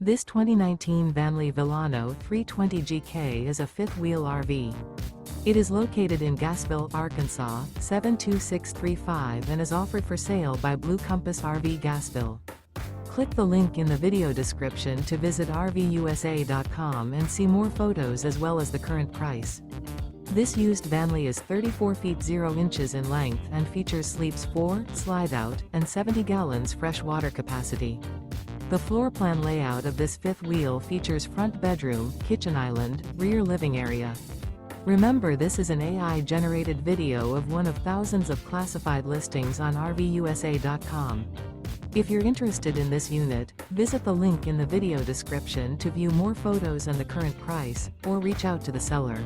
This 2019 Vanleigh Vilano 320GK is a fifth-wheel RV. It is located in Gassville, Arkansas, 72635 and is offered for sale by Blue Compass RV Gassville. Click the link in the video description to visit RVUSA.com and see more photos as well as the current price. This used Vanleigh is 34 feet 0 inches in length and features sleeps 4, Slideout, and 70 gallons fresh water capacity. The floor plan layout of this fifth wheel features front bedroom, kitchen island, rear living area. Remember, this is an AI-generated video of one of thousands of classified listings on RVUSA.com. If you're interested in this unit, visit the link in the video description to view more photos and the current price, or reach out to the seller.